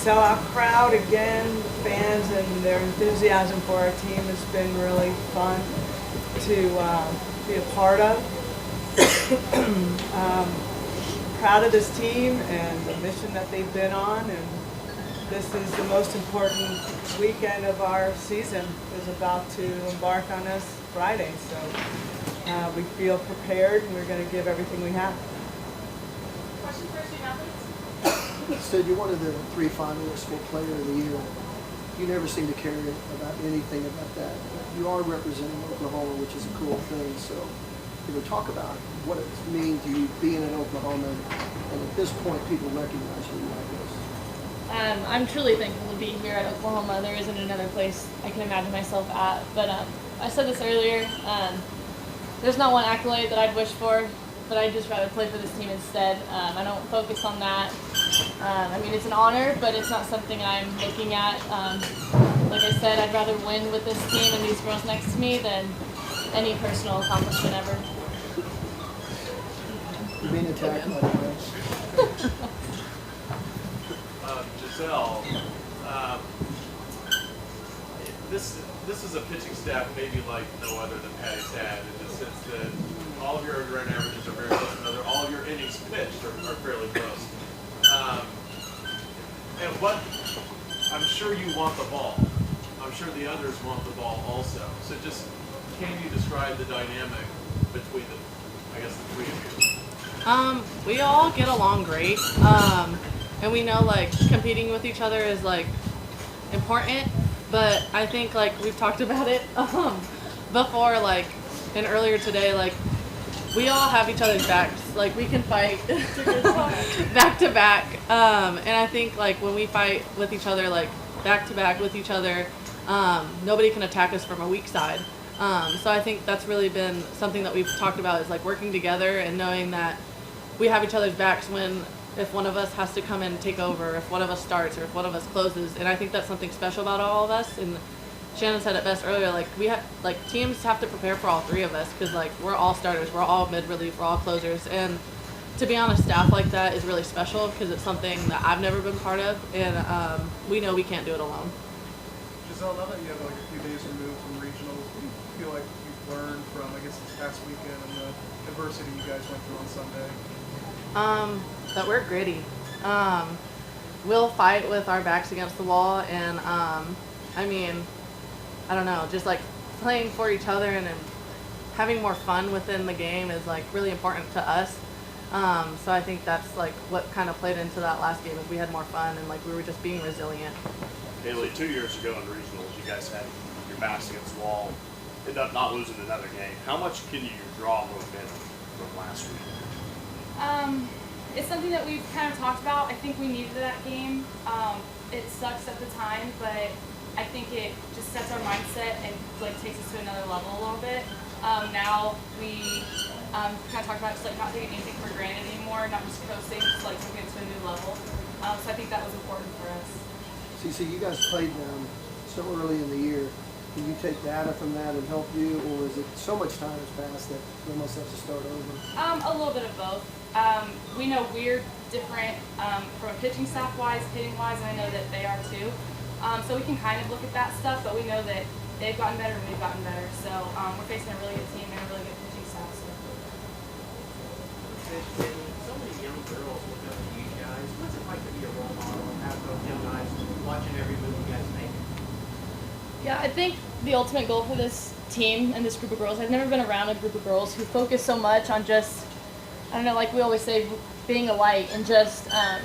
sellout crowd again. The fans and their enthusiasm for our team has been really fun to be a part of. Proud of this team and the mission that they've been on, and this is the most important weekend of our season. Is about to embark on this Friday, so we feel prepared and we're going to give everything we have. Question for student athletes? Sid, you're one of the 3 finalists for Player of the Year. You never seem to care about anything about that. You are representing Oklahoma, which is a cool thing. So, talk about what it means to you being in Oklahoma, and at this point, people recognize you like this. I'm truly thankful to be here at Oklahoma. There isn't another place I can imagine myself at. But I said this earlier. There's not one accolade that I'd wish for, but I'd just rather play for this team instead. I don't focus on that. I mean, it's an honor, but it's not something I'm looking at. Like I said, I'd rather win with this team and these girls next to me than any personal accomplishment ever. You're being attacked, by the way. Giselle, this is a pitching staff maybe like no other than Patty's had, in the sense that all of your run averages are very close to another. All of your innings pitched are fairly close. And what I'm sure you want the ball. I'm sure the others want the ball also. So just can you describe the dynamic between the 3 of you? We all get along great. And we know like competing with each other is like important, but I think like we've talked about it before, like, and earlier today, like we all have each other's backs. Like we can fight back to back. And I think like when we fight with each other, like back to back with each other, nobody can attack us from a weak side. So I think that's really been something that we've talked about, is like working together and knowing that we have each other's backs if one of us has to come in and take over, if one of us starts, or if one of us closes. And I think that's something special about all of us. And Shannon said it best earlier, like teams have to prepare for all 3 of us, because like we're all starters, we're all mid-relief, we're all closers. And to be on a staff like that is really special, because it's something that I've never been part of, and we know we can't do it alone. Giselle, now that you have like a few days removed from regionals, what do you feel like you've learned from, I guess, this past weekend and the adversity you guys went through on Sunday? That we're gritty. We'll fight with our backs against the wall, and I mean, I don't know, just like playing for each other and having more fun within the game is like really important to us. So I think that's like what kind of played into that last game, is we had more fun and like we were just being resilient. Haley, 2 years ago in regionals, you guys had your backs against the wall, ended up not losing another game. How much can you draw momentum from last week? It's something that we've kind of talked about. I think we needed that game. It sucks at the time, but I think it just sets our mindset and like takes us to another level a little bit. Now we kind of talked about just like not taking anything for granted anymore, not just coasting, just like taking it to a new level. So I think that was important for us. So you guys played them so early in the year. Can you take data from that and help you, or is it so much time has passed that we almost have to start over? A little bit of both. We know we're different from a pitching staff wise, hitting wise, and I know that they are too. So we can kind of look at that stuff, but we know that they've gotten better and we've gotten better. So we're facing a really good team and a really good pitching staff. So. So many young girls look up to you guys. What's it like to be a role model and have those young guys watching every move you guys make? Yeah, I think the ultimate goal for this team and this group of girls, I've never been around a group of girls who focus so much on just, I don't know, like we always say, being a light and just, I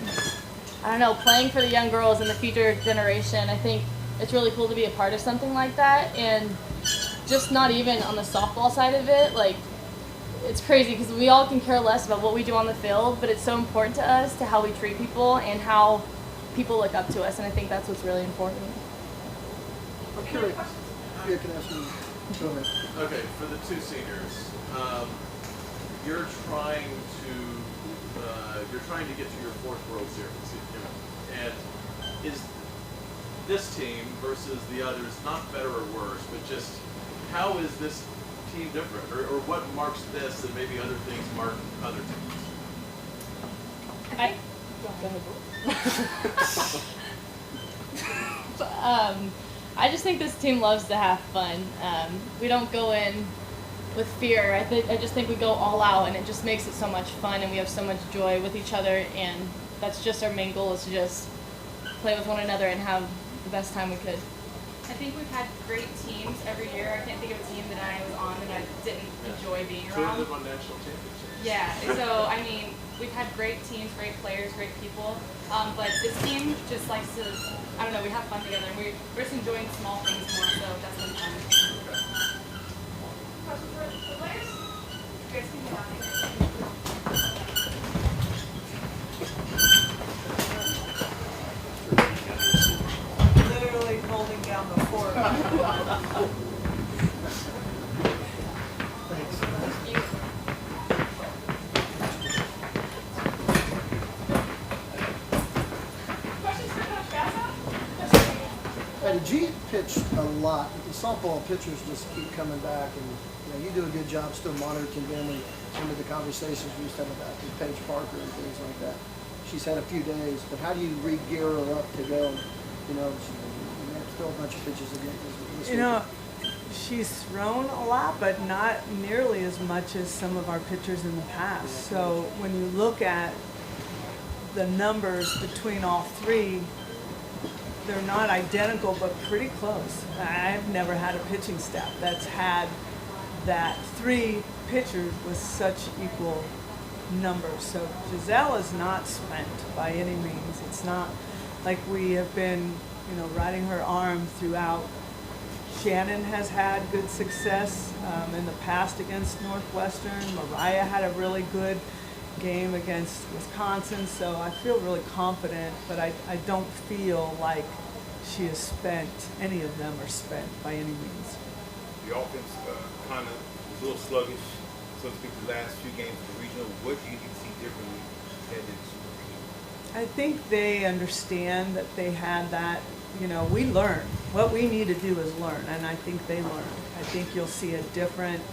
don't know, playing for the young girls and the future generation. I think it's really cool to be a part of something like that, and just not even on the softball side of it, like it's crazy because we all can care less about what we do on the field, but it's so important to us to how we treat people and how people look up to us, and I think that's what's really important. I'm curious. Yeah, can I ask you? Go ahead. Okay, for the 2 seniors, you're trying to get to your 4th World Series, and is this team versus the others not better or worse, but just how is this team different, or what marks this that maybe other things mark other teams? I just think this team loves to have fun. We don't go in with fear. I just think we go all out, and it just makes it so much fun, and we have so much joy with each other, and that's just our main goal, is to just play with one another and have the best time we could. I think we've had great teams every year. I can't think of a team that I was on that I didn't enjoy being Two of around. them on national championships. Yeah, so I mean, we've had great teams, great players, great people, but this team just likes to, I don't know, we have fun together, and we're just enjoying small things more, so that's been fun. Questions for the players? You guys can get out of here. Literally holding down the fort. Questions for Coach Gasso? Patty G pitched a lot. The softball pitchers just keep coming back, and you do a good job still monitoring them and some of the conversations we used to have about with Paige Parker and things like that. She's had a few days, but how do you re-gear her up to go? Still a bunch of pitches again. This weekend. She's thrown a lot, but not nearly as much as some of our pitchers in the past. So when you look at the numbers between all three, they're not identical, but pretty close. I've never had a pitching staff that's had that three pitchers with such equal numbers. So Giselle is not spent by any means. It's not like we have been, riding her arm throughout. Shannon has had good success in the past against Northwestern. Mariah had a really good game against Wisconsin, so I feel really confident, but I don't feel like she is spent, any of them are spent by any means. The offense kind of was a little sluggish, so to speak, the last few games of the regional. What do you need to see differently headed into? I think they understand that they had that, we learn. What we need to do is learn, and I think they learn. I think you'll see a different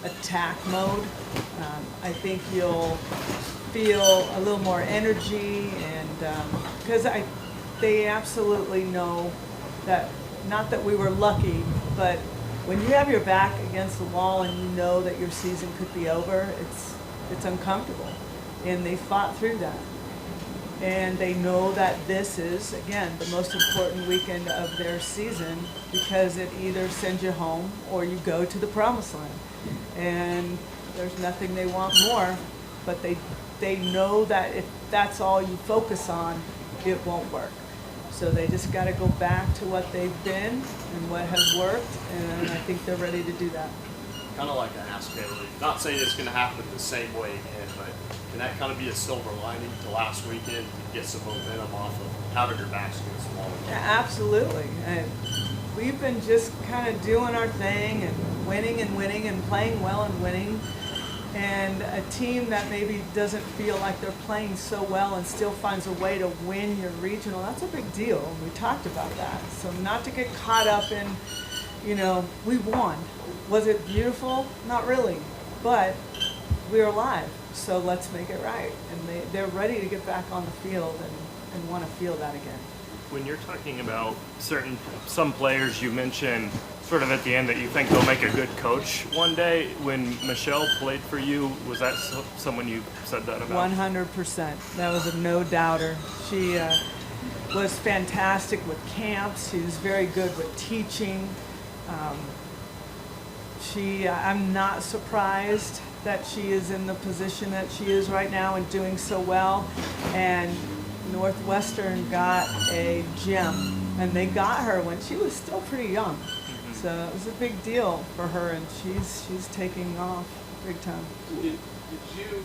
attack mode. I think you'll feel a little more energy, and because they absolutely know that, not that we were lucky, but when you have your back against the wall and you know that your season could be over, it's uncomfortable, and they fought through that. And they know that this is, again, the most important weekend of their season, because it either sends you home or you go to the promised land. And there's nothing they want more, but they know that if that's all you focus on, it won't work. So they just got to go back to what they've been and what has worked, and I think they're ready to do that. Kind of like I asked Bailey, not saying it's going to happen the same way again, but can that kind of be a silver lining to last weekend to get some momentum off of having your backs against the wall again? Yeah, absolutely. And we've been just kind of doing our thing and winning and playing well and winning. And a team that maybe doesn't feel like they're playing so well and still finds a way to win your regional, that's a big deal. We talked about that. So not to get caught up in, we won. Was it beautiful? Not really. But we're alive, so let's make it right. And they're ready to get back on the field and want to feel that again. When you're talking about some players, you mentioned sort of at the end that you think they'll make a good coach one day. When Michelle played for you, was that someone you said that about? 100%. That was a no-doubter. She was fantastic with camps. She was very good with teaching. I'm not surprised that she is in the position that she is right now and doing so well. And Northwestern got a gem, and they got her when she was still pretty young. Mm-hmm. So it was a big deal for her, and she's taking off big time. Did you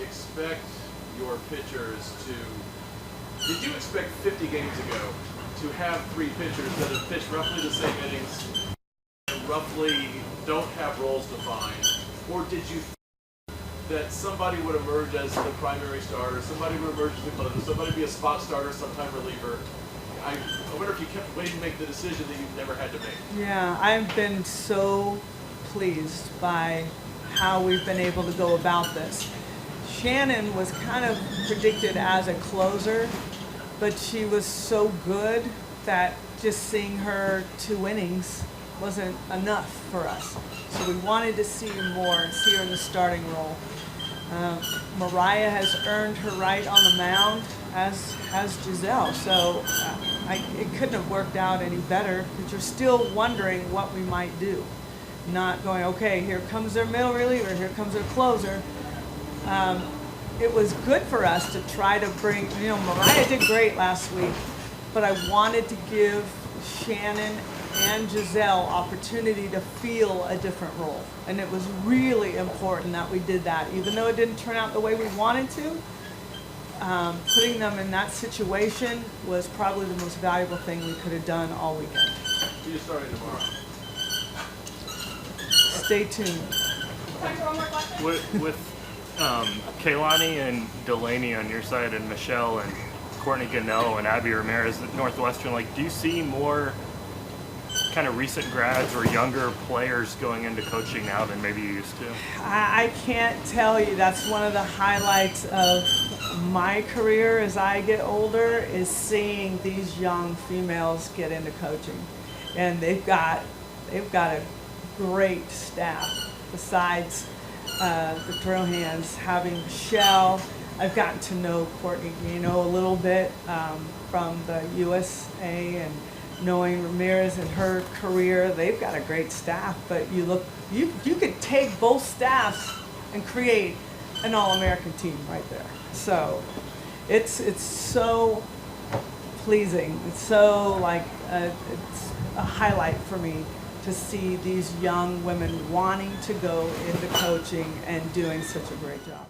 expect your pitchers to? Did you expect 50 games ago to have three pitchers that have pitched roughly the same innings and roughly don't have roles defined, or did you think that somebody would emerge as the primary starter, somebody would emerge as the closer, somebody be a spot starter, sometime reliever? I wonder if you kept waiting to make the decision that you've never had to make. Yeah, I've been so pleased by how we've been able to go about this. Shannon was kind of predicted as a closer, but she was so good that just seeing her 2 innings wasn't enough for us. So we wanted to see more and see her in the starting role. Mariah has earned her right on the mound, as has Giselle. So it couldn't have worked out any better, because you're still wondering what we might do. Not going, okay, here comes their middle reliever, here comes their closer. It was good for us to try to bring, Mariah did great last week, but I wanted to give Shannon and Giselle opportunity to feel a different role. And it was really important that we did that, even though it didn't turn out the way we wanted to. Putting them in that situation was probably the most valuable thing we could have done all weekend. Who you starting tomorrow? Stay tuned. Time for one more question? With Kaylani and Delaney on your side, and Michelle and Courtney Gannell and Abby Ramirez at Northwestern, like, do you see more kind of recent grads or younger players going into coaching now than maybe you used to? I can't tell you. That's one of the highlights of my career as I get older, is seeing these young females get into coaching. And they've got a great staff besides the throw hands. Having Michelle, I've gotten to know Courtney, a little bit from the USA, and knowing Ramirez and her career. They've got a great staff, but you could take both staffs and create an All-American team right there. So it's so pleasing. It's so it's a highlight for me to see these young women wanting to go into coaching and doing such a great job.